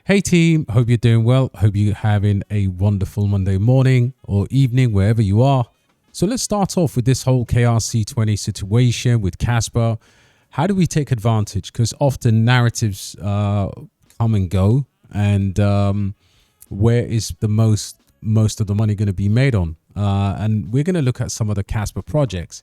Hey team, hope you're doing well. Hope you're having a wonderful Monday morning or evening, wherever you are. So let's start off with this whole KRC-20 situation with Casper. How do we take advantage? Because often narratives come and go, and where is the most of the money going to be made on? And we're going to look at some of the Casper projects,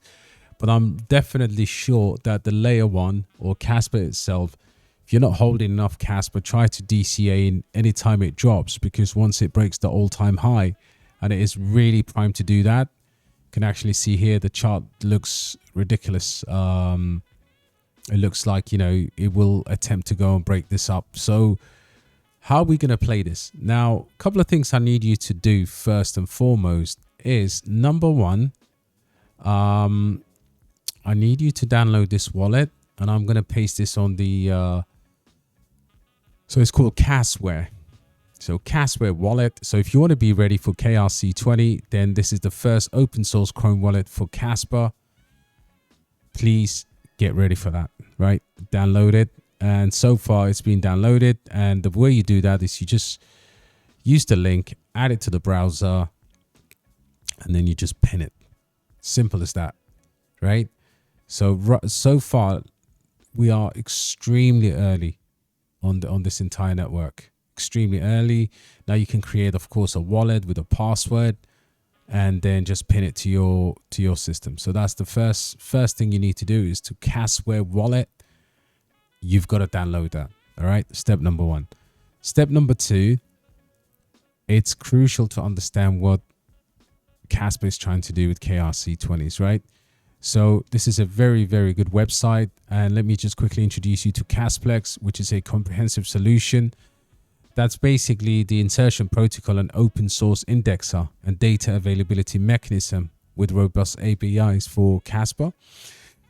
but I'm definitely sure that the layer one or Casper itself, if you're not holding enough Casper, try to DCA in any time it drops, because once it breaks the all-time high, and it is really primed to do that, you can actually see here the chart looks ridiculous. It looks like, you know, it will attempt to go and break this up. So how are we going to play this? Now, a couple of things I need you to do first and foremost is, number one, I need you to download this wallet, and I'm going to paste this on the so it's called Casware. So Casware wallet. So if you want to be ready for KRC-20, then this is the first open source Chrome wallet for Casper. Please get ready for that, right? Download it. And so far it's been downloaded. And the way you do that is you just use the link, add it to the browser, and then you just pin it. Simple as that, right? So far we are extremely early on this entire network, extremely early. Now you can create, of course, a wallet with a password and then just pin it to your system. So that's the first thing you need to do, is to Casware wallet. You've got to download that. All right. Step number one. Step number two, it's crucial to understand what Casper is trying to do with KRC-20s, right? So this is a very, very good website. And let me just quickly introduce you to Casplex, which is a comprehensive solution. That's basically the insertion protocol and open source indexer and data availability mechanism with robust APIs for Casper.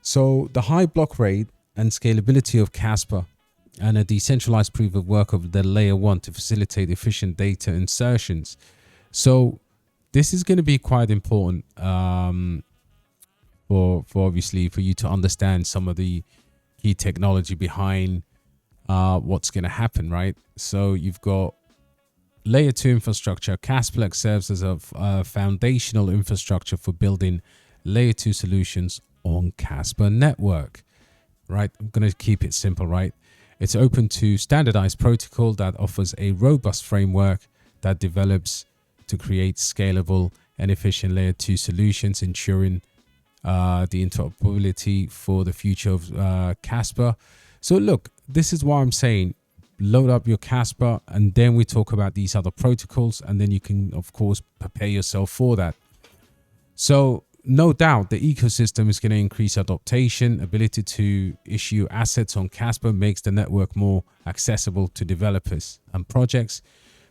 So the high block rate and scalability of Casper and a decentralized proof of work of the layer one to facilitate efficient data insertions. So this is going to be quite important for obviously for you to understand some of the key technology behind what's going to happen, right? So you've got layer 2 infrastructure. Casplex serves as a foundational infrastructure for building layer 2 solutions on Casper network, right? I'm going to keep it simple, right? It's open to standardized protocol that offers a robust framework that develops to create scalable and efficient layer 2 solutions, ensuring the interoperability for the future of Casper. So look, this is why I'm saying load up your Casper, and then we talk about these other protocols, and then you can, of course, prepare yourself for that. So no doubt the ecosystem is going to increase adoption. Ability to issue assets on Casper makes the network more accessible to developers and projects,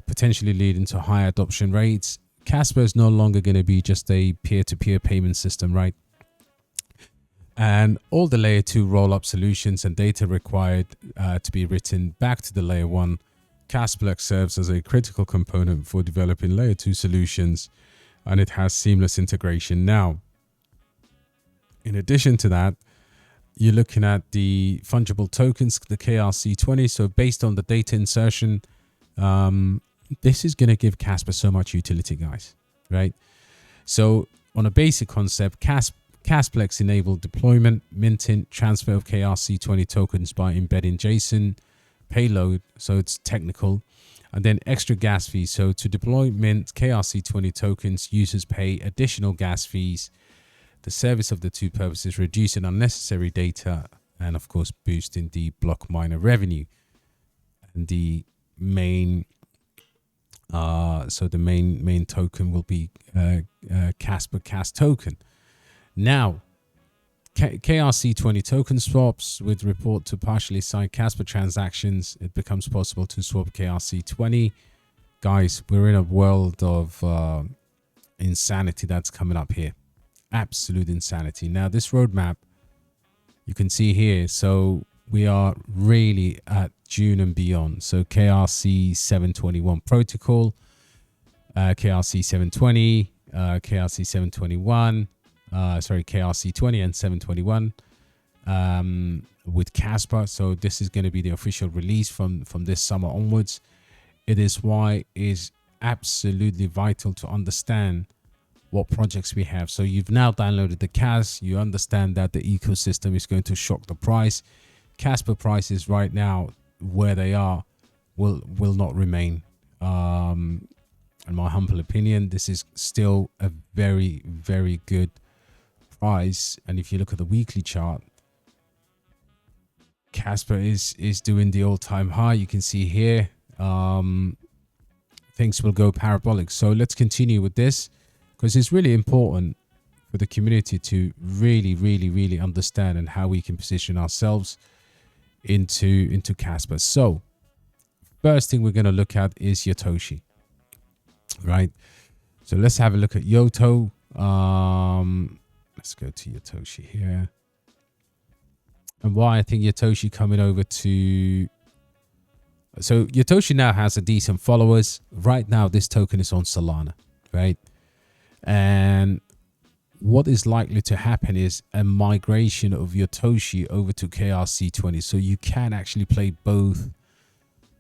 potentially leading to higher adoption rates. Casper is no longer going to be just a peer-to-peer payment system, right? And all the layer 2 roll-up solutions and data required to be written back to the layer 1. Casplex serves as a critical component for developing layer 2 solutions, and it has seamless integration now. In addition to that, you're looking at the fungible tokens, the KRC-20. So based on the data insertion, this is going to give Casper so much utility, guys, right? So on a basic concept, Casplex enabled deployment, minting, transfer of KRC-20 tokens by embedding JSON payload, so it's technical, and then extra gas fees. So to deploy mint KRC-20 tokens, users pay additional gas fees. The service of the two purposes, reducing unnecessary data and, of course, boosting the block miner revenue. And the main the main token will be Casper Cats token. Now, KRC-20 token swaps with report to partially signed Casper transactions. It becomes possible to swap KRC-20. Guys, we're in a world of insanity that's coming up here. Absolute insanity. Now, this roadmap, you can see here. So we are really at June and beyond. So KRC-721 protocol, KRC-720, KRC-721, KRC-20 and 721 with Casper. So this is going to be the official release from this summer onwards. It is why it is absolutely vital to understand what projects we have. So you've now downloaded the CAS. You understand that the ecosystem is going to shock the price. Casper prices right now where they are will not remain. In my humble opinion, this is still a very, very good price. And if you look at the weekly chart, Casper is doing the all-time high. You can see here, things will go parabolic. So let's continue with this, because it's really important for the community to really understand and how we can position ourselves into Casper. So first thing we're going to look at is Yoshi, right? So let's have a look at Yoto. Let's go to Yoshi here. And why I think Yoshi coming over to... So Yoshi now has a decent followers. Right now, this token is on Solana, right? And what is likely to happen is a migration of Yoshi over to KRC-20. So you can actually play both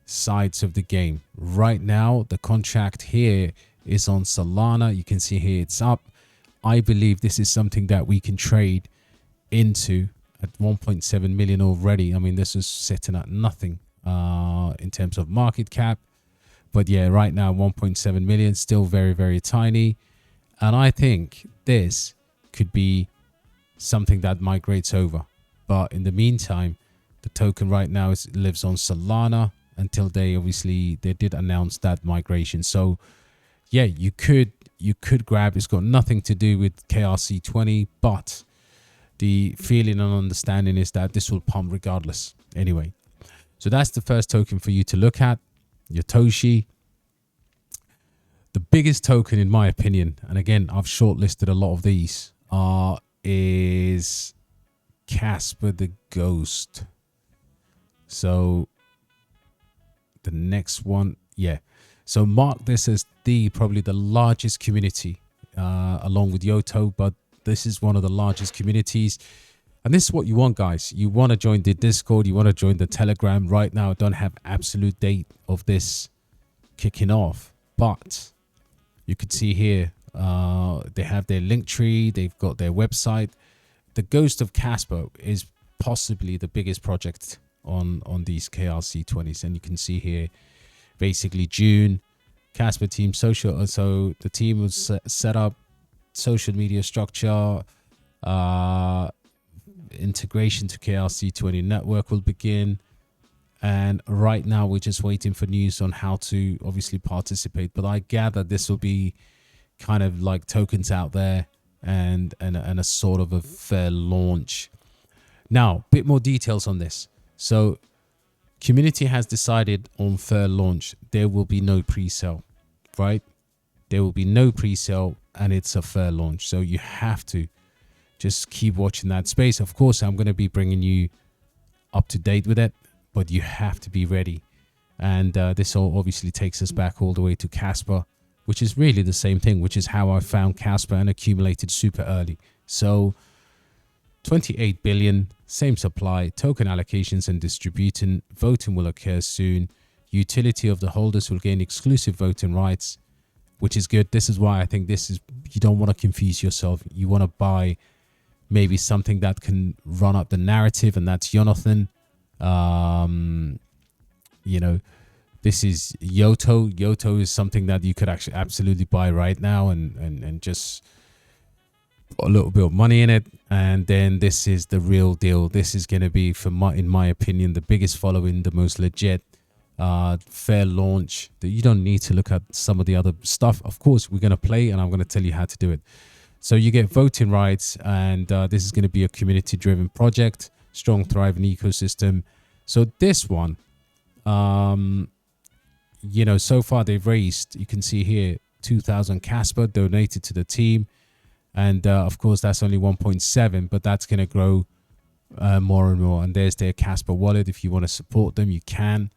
sides of the game. Right now, the contract here is on Solana. You can see here it's up. I believe this is something that we can trade into at 1.7 million already. I mean, this is sitting at nothing in terms of market cap. But yeah, right now, 1.7 million, still very, very tiny. And I think this could be something that migrates over. But in the meantime, the token right now lives on Solana until they did announce that migration. So yeah, you could grab. It's got nothing to do with KRC-20, but the feeling and understanding is that this will pump regardless. Anyway, so that's the first token for you to look at, Yoshi. The biggest token, in my opinion, and again, I've shortlisted a lot of these, is Casper the Ghost. So the next one, yeah. So mark this as probably the largest community, along with Yoto, but this is one of the largest communities. And this is what you want, guys. You want to join the Discord. You want to join the Telegram. Right now, I don't have absolute date of this kicking off, but you could see here, they have their link tree. They've got their website. The Ghost of Casper is possibly the biggest project on these KRC-20s. And you can see here, basically June, Casper team social. So the team was set up, social media structure, integration to KRC-20 network will begin. And right now we're just waiting for news on how to obviously participate. But I gather this will be kind of like tokens out there and a sort of a fair launch. Now, a bit more details on this. So community has decided on fair launch. There will be no pre-sale, right? There will be no pre-sale and it's a fair launch. So you have to just keep watching that space. Of course, I'm going to be bringing you up to date with it, but you have to be ready. And this all obviously takes us back all the way to Casper, which is really the same thing, which is how I found Casper and accumulated super early. So 28 billion, same supply, token allocations and distributing. Voting will occur soon. Utility of the holders will gain exclusive voting rights, which is good. This is why I think this is, you don't want to confuse yourself. You want to buy maybe something that can run up the narrative, and that's Jonathan. You know, this is Yoto. Yoto is something that you could actually absolutely buy right now and just put a little bit of money in it. And then this is the real deal. This is going to be, in my opinion, the biggest following, the most legit, fair launch. That you don't need to look at some of the other stuff. Of course, we're going to play and I'm going to tell you how to do it. So you get voting rights, and this is going to be a community-driven project, strong, thriving ecosystem. So this one, you know, so far they've raised, you can see here, 2,000 Casper donated to the team. And of course, that's only 1.7, but that's going to grow more and more. And there's their Casper wallet. If you want to support them, you can.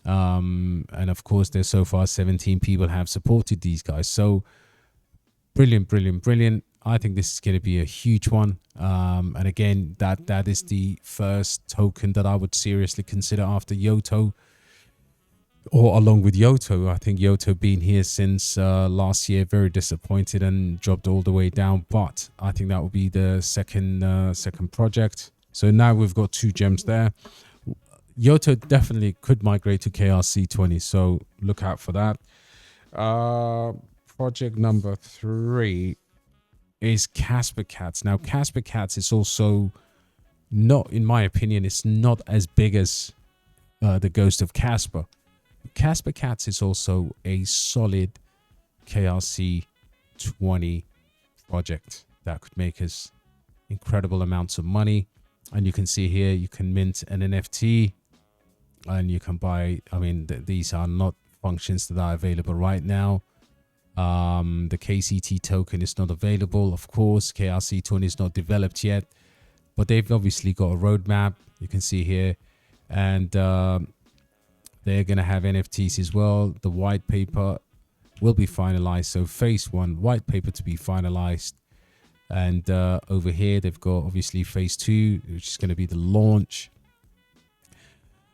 And of course, there's so far 17 people have supported these guys. So brilliant, brilliant, brilliant. I think this is going to be a huge one. And again, that is the first token that I would seriously consider after Yoto. or along with Yoto. I think Yoto been here since last year, very disappointed and dropped all the way down. But I think that will be the second project. So now we've got 2 gems there. Yoto definitely could migrate to KRC-20, so look out for that. Project number 3 is Casper Cats. Now, Casper Cats is also not, in my opinion, it's not as big as the Ghost of Casper. Casper Cats is also a solid KRC-20 project that could make us incredible amounts of money. And you can see here, you can mint an NFT and you can buy, I mean, these are not functions that are available right now. The KCT token is not available, of course. KRC-20 is not developed yet, but they've obviously got a roadmap, you can see here. And they're going to have NFTs as well. The white paper will be finalized. So phase 1, white paper to be finalized. And over here, they've got obviously phase 2, which is going to be the launch.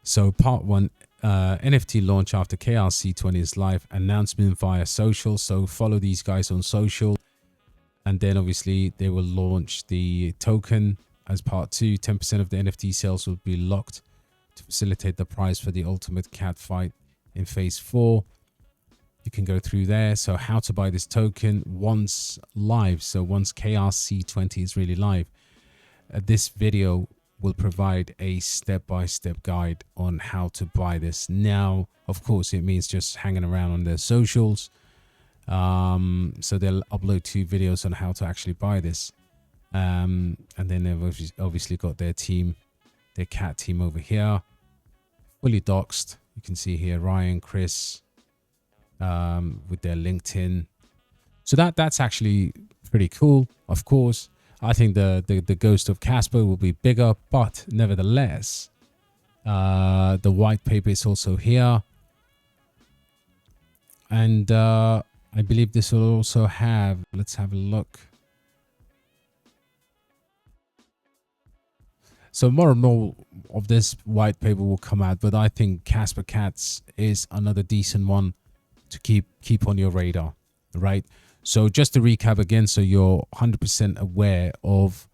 So part 1, NFT launch after KRC-20 is live, announcement via social. So follow these guys on social. And then obviously they will launch the token as part 2. 10% of the NFT sales will be locked to facilitate the prize for the ultimate cat fight in phase 4. You can go through there. So how to buy this token once live. So once KRC-20 is really live, this video will provide a step-by-step guide on how to buy this. Now, of course, it means just hanging around on their socials. So they'll upload 2 videos on how to actually buy this. And then they've obviously got their team, their cat team over here, fully doxed. You can see here Ryan, Chris, with their LinkedIn. So that's actually pretty cool. Of course, I think the Ghost of Casper will be bigger, but nevertheless, the white paper is also here. And I believe this will also have, let's have a look. So more and more of this white paper will come out, but I think Casper Cats is another decent one to keep on your radar, right? So just to recap again, so you're 100% aware of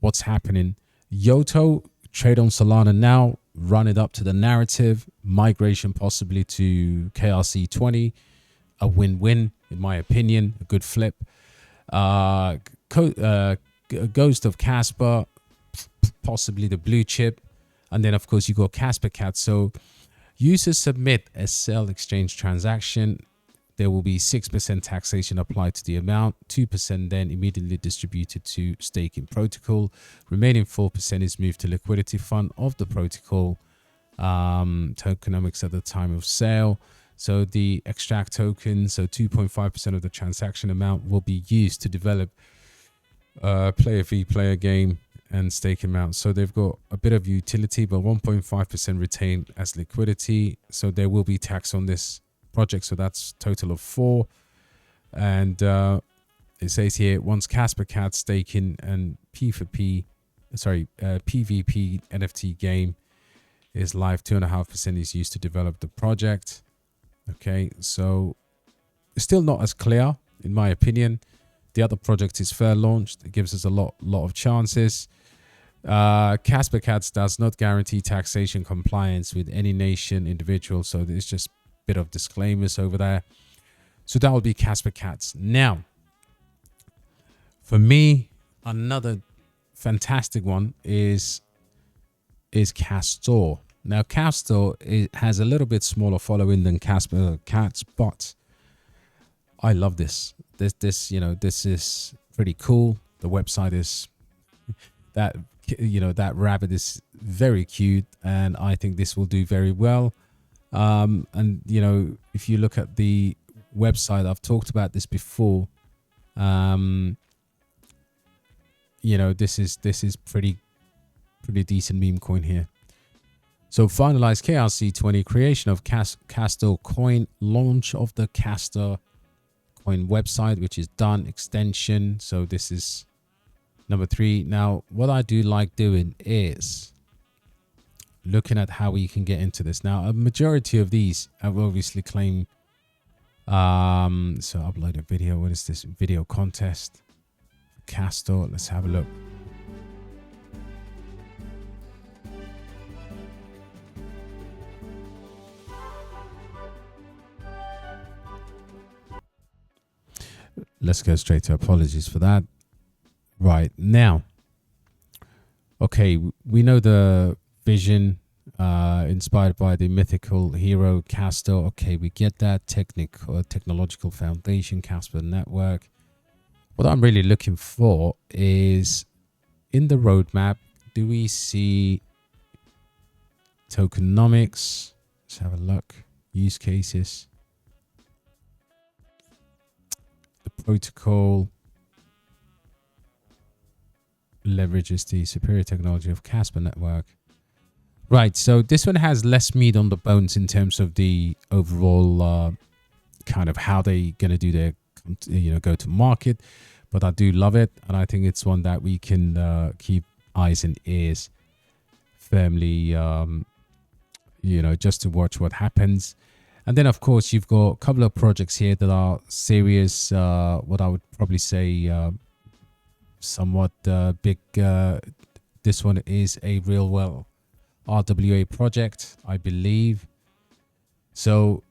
what's happening. Yoto, trade on Solana now, run it up to the narrative, migration possibly to KRC-20, a win-win in my opinion, a good flip. Ghost of Casper, possibly the blue chip, and then of course you got Casper Cats. So users submit a sell exchange transaction. There will be 6% taxation applied to the amount, 2% then immediately distributed to staking protocol. Remaining 4% is moved to liquidity fund of the protocol. Tokenomics at the time of sale. So the extract token, so 2.5% of the transaction amount will be used to develop player v player game and stake amount. So they've got a bit of utility, but 1.5% retained as liquidity. So there will be tax on this project. So that's total of 4. And it says here, once Casper Cats staking and PvP NFT game is live, 2.5% is used to develop the project. Okay, so it's still not as clear in my opinion. The other project is fair launched. It gives us a lot of chances. Casper Cats does not guarantee taxation compliance with any nation, individual. So there's just a bit of disclaimers over there. So that will be Casper Cats. Now, for me, another fantastic one is Castor. Now, Castor has a little bit smaller following than Casper Cats, but I love this. This is pretty cool. The website is that rabbit is very cute, and I think this will do very well. And if you look at the website, I've talked about this before. This is pretty decent meme coin here. So finalize KRC-20, creation of Castor coin, launch of the Castor coin website, which is done, extension. So this is number 3. Now, what I do like doing is looking at how we can get into this. Now, a majority of these have obviously claimed, so upload a video. What is this? Video contest. Castor. Let's have a look. Let's go straight to apologies for that. Right now. Okay, we know the vision inspired by the mythical hero Castor. Okay, we get that. Technological foundation, Casper network. What I'm really looking for is in the roadmap, do we see tokenomics? Let's have a look. Use cases. The protocol leverages the superior technology of Casper network. Right, so this one has less meat on the bones in terms of the overall kind of how they gonna do their go to market, but I do love it, and I think it's one that we can keep eyes and ears firmly just to watch what happens. And then of course you've got a couple of projects here that are serious, what I would probably say somewhat big. This one is a real RWA project, I believe. So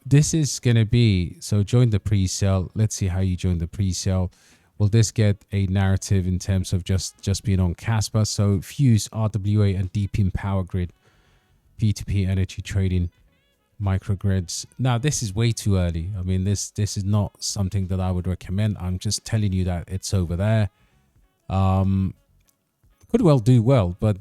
this is going to be, so join the pre-sale. Let's see how you join the pre-sale. Will this get a narrative in terms of just being on Casper? So Fuse, RWA, and DePIN Power Grid, P2P energy trading, microgrids. Now this is way too early. I mean, this is not something that I would recommend. I'm just telling you that it's over there. Could well do well, but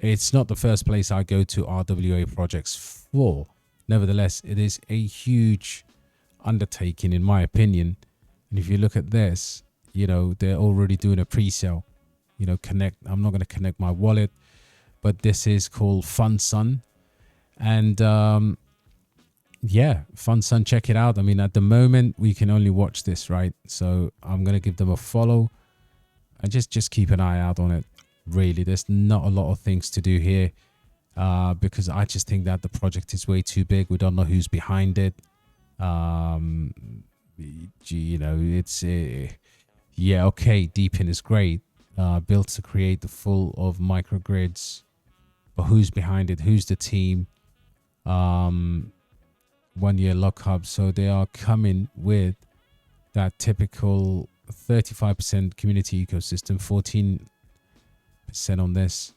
it's not the first place I go to RWA projects for. Nevertheless, it is a huge undertaking in my opinion. And if you look at this, they're already doing a pre-sale. I'm not going to connect my wallet, but this is called FunSun. And FunSun, check it out. I mean, at the moment we can only watch this, right? So I'm going to give them a follow and just keep an eye out on it. Really, there's not a lot of things to do here because I just think that the project is way too big. We don't know who's behind it. It's okay, DePIN is great, built to create the full of microgrids, but who's behind it? Who's the team? 1 year lockup. So they are coming with that typical 35% community ecosystem, 14% on this.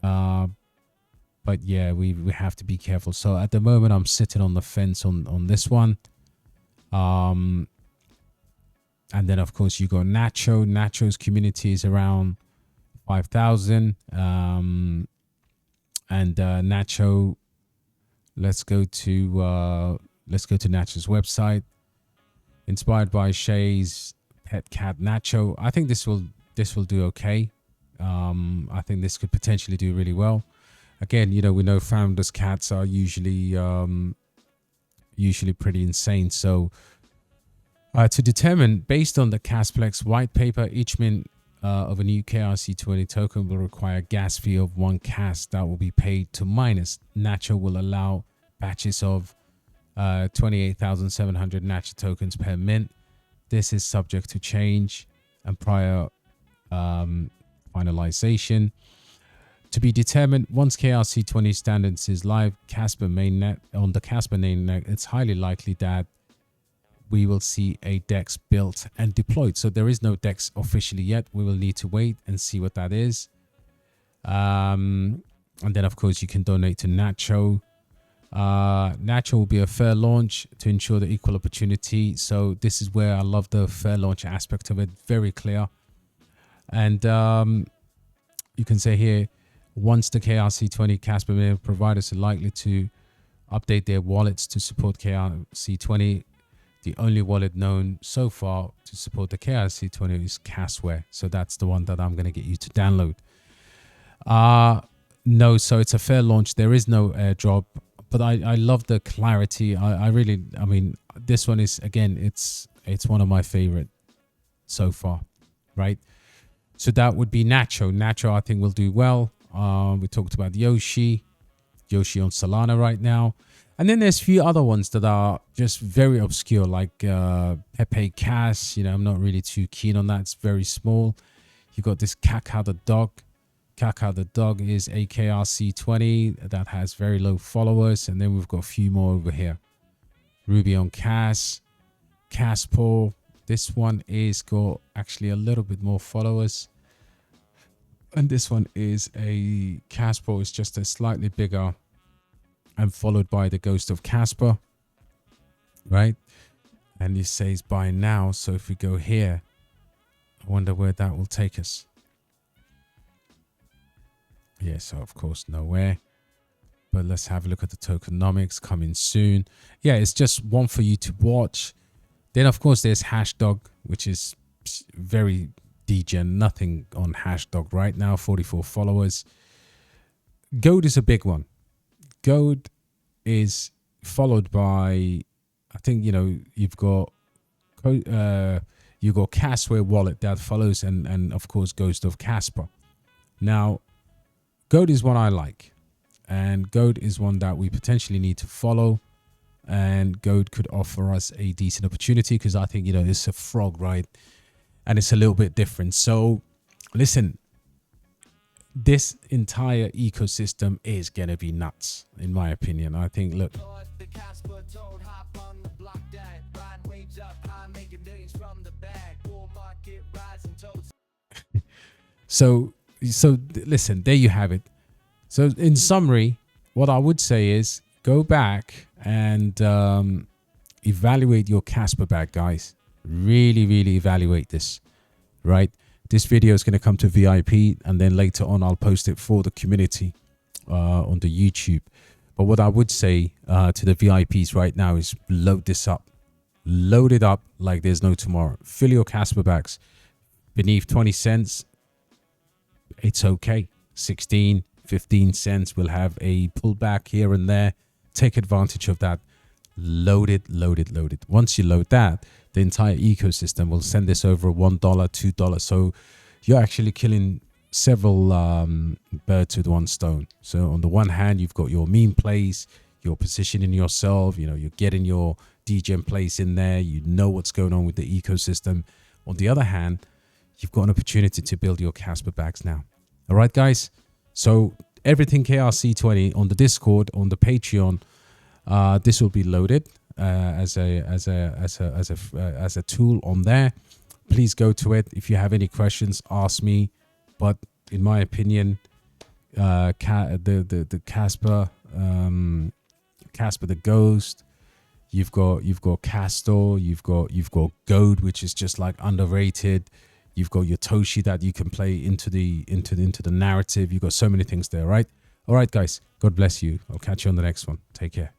But yeah, we have to be careful. So at the moment I'm sitting on the fence on this one. And then of course you got Nacho. Nacho's community is around 5,000. And Nacho, let's go to Nacho's website. Inspired by Shay's pet cat Nacho. I think this will do okay. I think this could potentially do really well. Again, we know founders' cats are usually pretty insane. So to determine, based on the Casplex white paper, each mint of a new KRC-20 token will require a gas fee of 1 CAS that will be paid to miners. Nacho will allow batches of 28,700 Nacho tokens per mint. This is subject to change and prior finalization. To be determined, once KRC-20 standards is live, Casper mainnet, on the Casper mainnet, it's highly likely that we will see a DEX built and deployed. So there is no DEX officially yet. We will need to wait and see what that is. And then, of course, you can donate to Nacho. Nacho will be a fair launch to ensure the equal opportunity. So this is where I love the fair launch aspect of it. Very clear. And you can say here, once the KRC-20 Casper providers are likely to update their wallets to support KRC-20, the only wallet known so far to support the KRC-20 is Casware. So that's the one that I'm going to get you to download. No, so it's a fair launch. There is no airdrop, but I love the clarity. I mean, this one is, again, it's one of my favorite so far, right? So that would be Nacho. Nacho, I think, will do well. We talked about Yoshi on Solana right now. And then there's a few other ones that are just very obscure, like Pepe Cats. I'm not really too keen on that. It's very small. You've got this Kaka the dog. Kaka the dog is a KRC-20 that has very low followers. And then we've got a few more over here. Ruby on Casper. This one is got actually a little bit more followers. And this one is a Casper. It's just a slightly bigger, and followed by the ghost of Casper, right? And it says buy now. So if we go here, I wonder where that will take us. Yeah, so of course nowhere. But let's have a look at the tokenomics coming soon. Yeah, it's just one for you to watch. Then of course there's Hashdog, which is very degen. Nothing on Hashdog right now. 44 followers. Goat is a big one. Goat is followed by, I think, you've got Casper wallet that follows, and of course Ghost of Casper. Now, Goat is one I like, and Goat is one that we potentially need to follow, and Goat could offer us a decent opportunity because I think, it's a frog, right? And it's a little bit different. So listen, this entire ecosystem is going to be nuts, in my opinion. I think, look. So listen, there you have it. So in summary, what I would say is go back and evaluate your Casper bag, guys. Really, really evaluate this, right? This video is going to come to VIP, and then later on I'll post it for the community on the YouTube. But what I would say to the VIPs right now is load this up. Load it up like there's no tomorrow. Fill your Casper bags. Beneath 20 cents, it's okay. 16, 15 cents. We'll have a pullback here and there. Take advantage of that. Load it, load it, load it. Once you load that, the entire ecosystem will send this over $1, $2. So you're actually killing several birds with one stone. So on the one hand, you've got your meme plays, you're positioning yourself, you're getting your degen plays in there, what's going on with the ecosystem. On the other hand, you've got an opportunity to build your Casper bags now. All right, guys. So everything KRC-20 on the Discord, on the Patreon, this will be loaded as a tool on there. Please go to it. If you have any questions, ask me. But in my opinion, the Casper, Casper the Ghost, you've got Castor, you've got Goat, which is just like underrated. You've got your Toshi that you can play into the narrative. You've got so many things there, right? All right, guys. God bless you. I'll catch you on the next one. Take care.